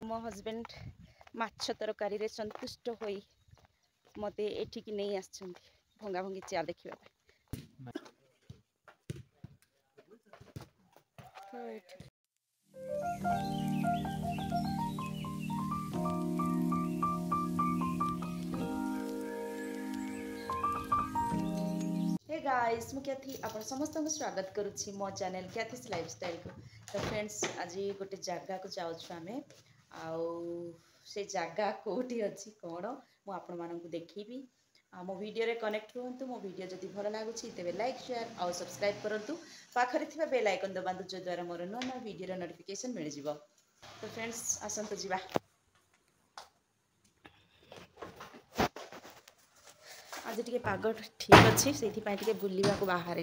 मो हस्बैंड माछ तरकारी रे संतुष्ट होई मते एठिकी नहीं आछंती भंगा भंगी चेयर देखिबा हे गाइस मु क्याथी आपण समस्त को स्वागत करूछि मो चैनल क्याथीस लाइफस्टाइल को। तो फ्रेंड्स आज गोटे जगह को जाउछु आमे आउ से जगह कोठी अछि कोन मु आपण मानन को देखिबी मो वीडियो रे कनेक्ट रहंतु। मो वीडियो जदि भल लागुछि तेबे लाइक शेयर आउ सब्सक्राइब करंतु पाखरे थिबा बेल आइकन दबांतु जो द्वारा मोर नया नया वीडियो रे नोटिफिकेशन मिल जिवो। तो फ्रेंड्स आसंतु जिबा आज टिके पाग ठीक अच्छी से बुलवा को बाहर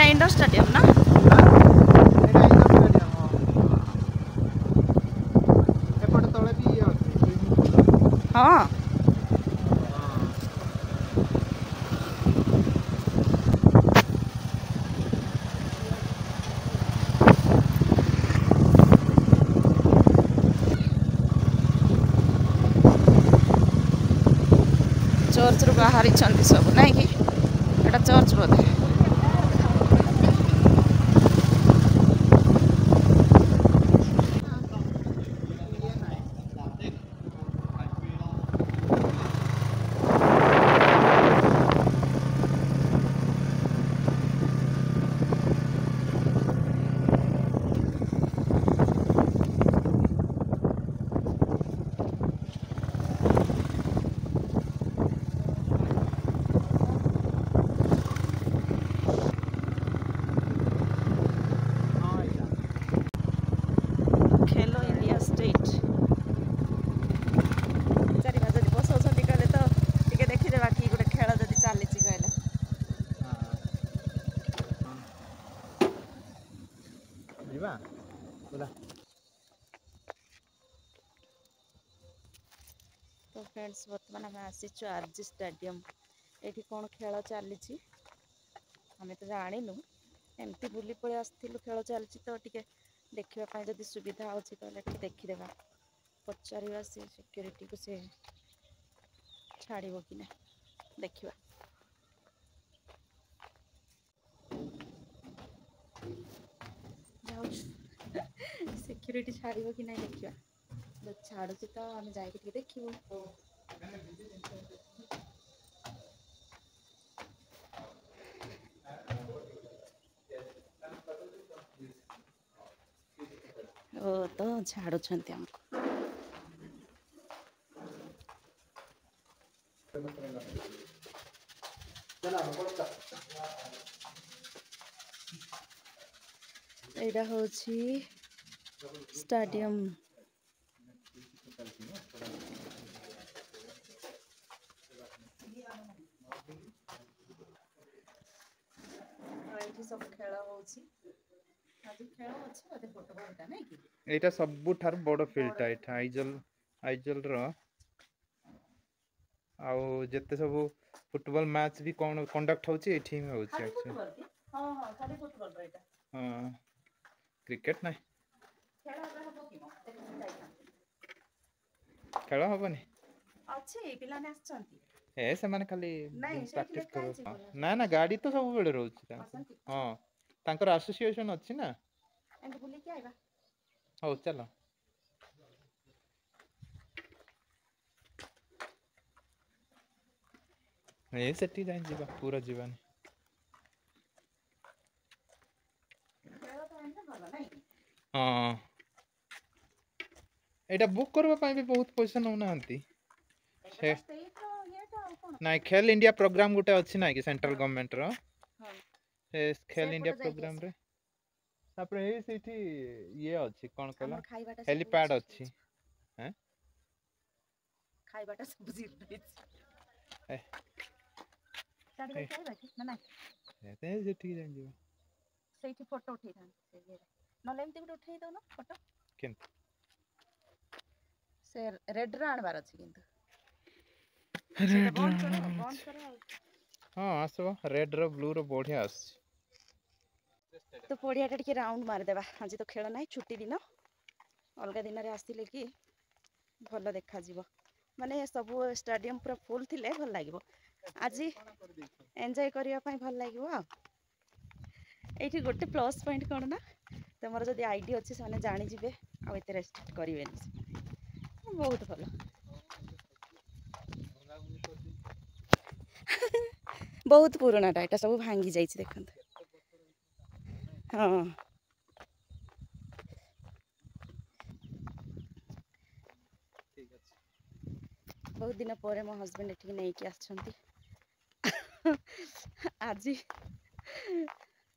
इंडोर स्टेडियम ना हाँ चर्च रू बाहरी सब ना कि एटा चर्च बोधे तो फ्रेंड्स बर्तमान आम आसीचु आरजी स्टेडियम ये कौन खेल चली आम तो जाणु एमती बुली पड़े आसलु खेल चली तो टे देखापी जब सुविधा अच्छी तो देखीदे पचार से सिक्योरिटी को से छाड़ कि ना देखा सिक्योरिटी छाड़ कि ना देखा छाड़ू तो आम जा देखू ओ तो छाड़ू हमको एटा हूँ स्टेडियम सब खेल एटा सबुठार बड़ फील्डटा एटा आइजल रो आउ जत्ते सब फुटबॉल मैच भी कोन कंडक्ट होची एठी में होची एक्चुअली हां हां खाली फुटबॉल रो एटा हां क्रिकेट नै खेल हबनी अच्छे पिला ने आछंती ए से माने खाली प्रैक्टिस करो ना ना गाड़ी तो सब बेले रहउची हां तांकर एसोसिएशन अछि ना एंड बुली के आइबा हो चलो ए सेठी जाई जीवा पूरा जीवन हां एटा बुक करबा पई भी बहुत पैसा न होनांती से ନାଇଁ ଖେଲ ଇଣ୍ଡିଆ ପ୍ରୋଗ୍ରାମ ଗୋଟେ ଅଛି ନା କି ସେଣ୍ଟ୍ରାଲ ଗଭର୍ଣ୍ଣମେଣ୍ଟ ର ସେ ଖେଲ ଇଣ୍ଡିଆ ସେପଟେ ଯାଇକି ପ୍ରୋଗ୍ରାମ ରେ ତାପରେ ଏଇ ସେଇଠି ଇଏ ଅଛି କଣ କହିଲ ଆମର ଖାଇବାଟା ସବୁ ହେଲିପ୍ୟାଡ୍ ଜିରୋ ଅଛି। ହେଇଛି। ହେଁ ଖାଇବାଟା ସବୁ ଜିରୋ ହେଇଛି। ଏ ସିଆଡେ ଯାଇକି ଖାଇବା କି ନା ନାଇଁ? ଏତେ ଯେଠିକି ଯାଇଯିବ ସେଇଠି ଫଟୋ ଉଠେଇଥାନ୍ତି ସେ ଇଏରେ ନହେଲେ ଏମିତି ଗୋଟେ ଉଠେଇ ଦଉନ ଫଟୋ। କେମିତି ସେ ରେଡ୍ ର ଆଣିବାର ଅଛି କିନ୍ତୁ ସେଇଟା ରେଡ୍ ର ବନ୍ଦ କର ଆଣିବାର ବନ୍ଦ ଅଛି। କର ଆଉ ହଁ ଆସିବ ରେଡ୍ ର ବ୍ଲୁ ର ବଢିଆ ଆସୁଛି। ତ ପଡ଼ିଆଟା ଟିକେ ରାଉଣ୍ଡ ମାରିଦେବା ଆଜି ତ ଖେଳ ନାହିଁ ଛୁଟି ଦିନ ଅଲଗା ଦିନରେ ଆସିଲେ କି ଭଲ ଦେଖାଯିବ ମାନେ ସବୁ ଷ୍ଟାଡିୟମ ପୁରା ଫୁଲ ଥିଲେ ଭଲ ଲାଗିବ। ଆଜି ଏଞ୍ଜୟ କରିବା ପାଇଁ ଭଲ ଲାଗିବ ଆଉ ଏଇଠି ଗୋଟେ ପ୍ଲସ୍ ପଏଣ୍ଟ କଣ ନା ତମର ଯଦି ଆଇଡି ଅଛି ସେମାନେ ଜାଣିଯିବେ ଆଉ ଏତେ ରେଷ୍ଟ୍ରିକ୍ଟ କରିବେନି ବହୁତ ଭଲ। ବହୁତ ପୁରୁଣାଟା ଏଇଟା ସବୁ ଭାଙ୍ଗି ଯାଇଛି ଦେଖନ୍ତୁ। ହଁ ଠିକ ଅଛି। ବହୁତ ଦିନ ପରେ ମୋ ହଜବେଣ୍ଡ ଏଠିକି ନେଇକି ଆସିଛନ୍ତି। ଆଜି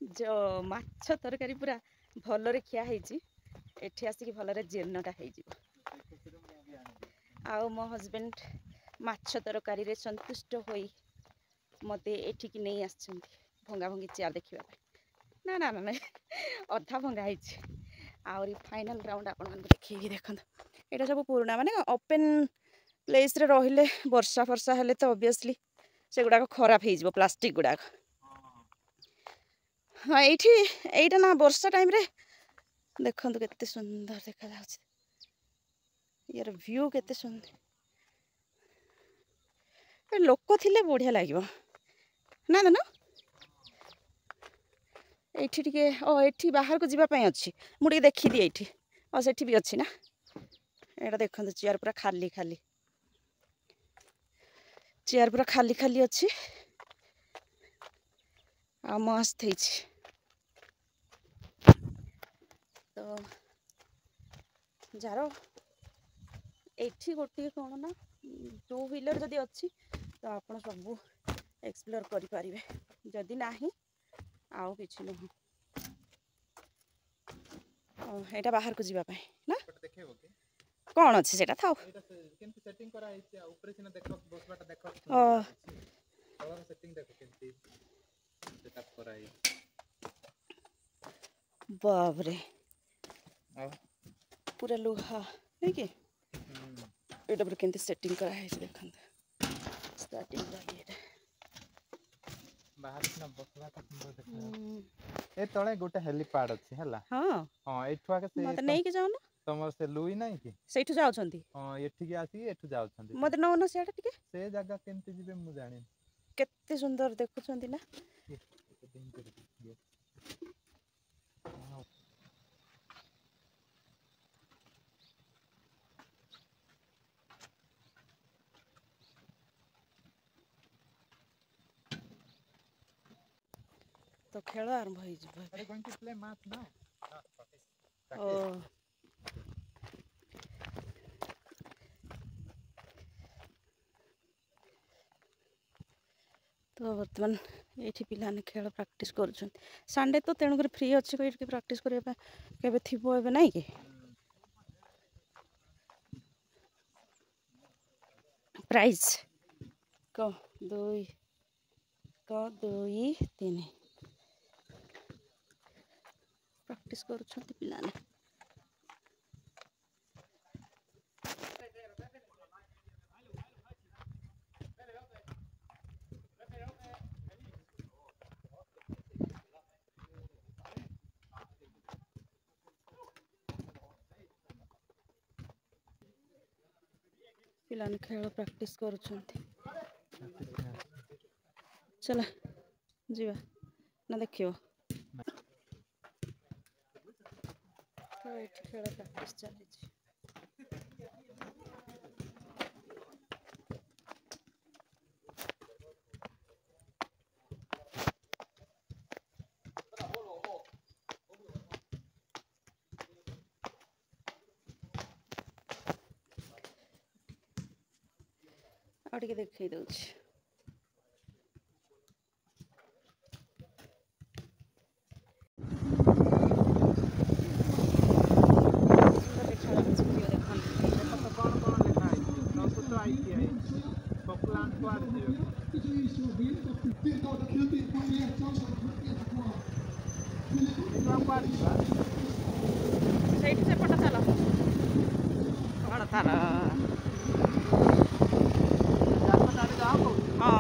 ଯୋଉ ମାଛ ତରକାରୀ ପୁରା ଭଲରେ ଖିଆ ହେଇଛି ଏଠି ଆସିକି ଭଲରେ ଜୀର୍ଣ୍ଣଟା ହେଇଯିବ। ଆଉ ମୋ ହଜବେଣ୍ଡ ମାଛ ତରକାରୀରେ ସନ୍ତୁଷ୍ଟ ହୋଇ ମୋତେ ଏଠିକି ନେଇ ଆସିଛନ୍ତି ଭଙ୍ଗା ଭଙ୍ଗି ଚେୟାର ଦେଖିବା ପାଇଁ। ନା ନା ନା ନାଇଁ ଅଧା ଭଙ୍ଗା ହେଇଛି ଆହୁରି ଫାଇନାଲ ରାଉଣ୍ଡ ଆପଣମାନଙ୍କୁ ଦେଖେଇକି ଦେଖନ୍ତୁ। ଏଇଟା ସବୁ ପୁରୁଣା ମାନେ ଓପେନ୍ ପ୍ଲେସରେ ରହିଲେ ବର୍ଷା ଫର୍ଷା ହେଲେ ତ ଅଭିଅସଲି ସେଗୁଡ଼ାକ ଖରାପ ହେଇଯିବ ପ୍ଲାଷ୍ଟିକ୍ ଗୁଡ଼ାକ। ହଁ ଏଇଟା ନା ବର୍ଷା ଟାଇମରେ ଦେଖନ୍ତୁ କେତେ ସୁନ୍ଦର ଦେଖାଯାଉଛି। ୟାର ଭିଉ କେତେ ସୁନ୍ଦର। ଲୋକ ଥିଲେ ବଢ଼ିଆ ଲାଗିବ ନା ଧନ ଏଇଠି ଟିକେ ଏଇଠି ବାହାରକୁ ଯିବା ପାଇଁ ଅଛି ମୁଁ ଟିକେ ଦେଖିଦିଏ ଏଇଠି ସେଠି ବି ଅଛି ନା ଏଇଟା ଦେଖନ୍ତୁ ଚେୟାର ପୁରା ଖାଲି ଖାଲି ଚେୟାର ପୁରା ଖାଲି ଖାଲି ଅଛି ଆଉ ମସ୍ତ ହେଇଛି। ତ ଯାର ଏଇଠି ଗୋଟିଏ କଣ ନା ଟୁ ହ୍ୱିଲର ଯଦି ଅଛି ତ ଆପଣ ସବୁ ଏକ୍ସପ୍ଲୋର କରିପାରିବେ ଯଦି ନାହିଁ ଆଉ କିଛି ନୁହଁ। ଏଇଟା ବାହାରକୁ ଯିବା ପାଇଁ ନା ଦେଖେଇବ କି କଣ ଅଛି ସେଇଟା ଥାଉ। ଏଇଟା କେମିତି ସେଟିଂ କରାହେଇଛି ଆଉ ଉପରେ ସିନା ଦେଖ ବସିବାଟା ଦେଖ ଓ ସୁନ୍ଦର ଲାଗୁଛି। ତଳର ସେଟିଂ ଦେଖ କେମିତି ସେଟଅପ୍ କରାହେଇଛି। ବାବରେ ଆଉ ପୁରା ଲୁହା ନାଇଁ କି ହୁଁ ଏଇଟା ପରେ କେମିତି ସେଟିଂ କରାହେଇଛି ଦେଖନ୍ତୁ ଷ୍ଟାର୍ଟିଂଟା ବାହାରେ ସିନା ବସିବାଟା ସୁନ୍ଦର ଦେଖାଯାଉଛି। ଏ ତଳେ ଗୋଟେ ହେଲିପ୍ୟାଡ୍ ଅଛି ହେଲା ହଁ ଏଇଠୁ ଆଗେ ସେ ମତେ ନେଇକି ଯାଉନ ତମର ସେ ଲୁଇ ନାହିଁ କି ସେଇଠୁ ଯାଉଛନ୍ତି ହଁ ଏଠିକି ଆସିକି ଏଠୁ ଯାଉଛନ୍ତି ସେ। ମତେ ନଉନ ସିଆଡେ ଟିକେ ସେ ଜାଗା କେମିତି ଯିବେ ମୁଁ ଜାଣିନି। କେତେ ସୁନ୍ଦର ଦେଖୁଛନ୍ତି ନା। ତ ଖେଳ ଆରମ୍ଭ ହେଇଯିବ ଏବେ। ଓ ତ ବର୍ତ୍ତମାନ ଏଇଠି ପିଲାମାନେ ଖେଳ ପ୍ରାକ୍ଟିସ୍ କରୁଛନ୍ତି। ସଣ୍ଡେ ତ ତେଣୁକରି ଫ୍ରି ଅଛି ଏଇଠି ପ୍ରାକ୍ଟିସ୍ କରିବା ପାଇଁ କେବେ ଥିବ ଏବେ ନାଇଁ କି। ପ୍ରାଇଜ୍ କ 2 2 3 ପ୍ରାକ୍ଟିସ୍ କରୁଛନ୍ତି ପିଲାମାନେ। ପିଲାମାନେ ଖେଳ ପ୍ରାକ୍ଟିସ୍ କରୁଛନ୍ତି। ଚାଲ ଯିବା ନା ଦେଖିବ। ତ ଏଇଠି ଖେଳ ପ୍ରାକ୍ଟିସ୍ ଚାଲିଛି। ଆଉ ଟିକେ ଦେଖେଇ ଦଉଛି। ସେଇଠି ସେପଟ ଚାଲ କଣ ତାର ହଁ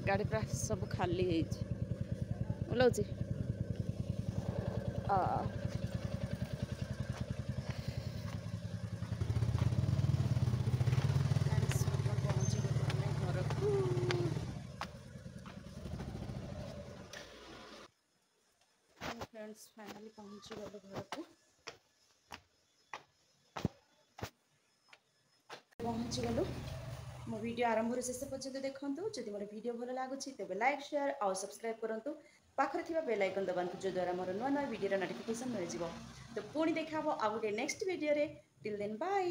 गाड़ी पूरा सब खाली ओह्लाଉଛି ଘରକୁ फ्रेंड्स फाइनली पहुँची गलु घर को पहुँची गलु मो वीडियो आरंभ शेष पर्यंत देखूँ जदि मोर वीडियो भल लगुच तेज लाइक शेयर और सब्सक्राइब करूँ पाखरे थिबा बेल आइकन दबातु जो द्वारा मोर नुआ नुआ वीडियो नोटिफिकेशन मिल जाए तो पुणी देखा आ गोटे next video till then bye.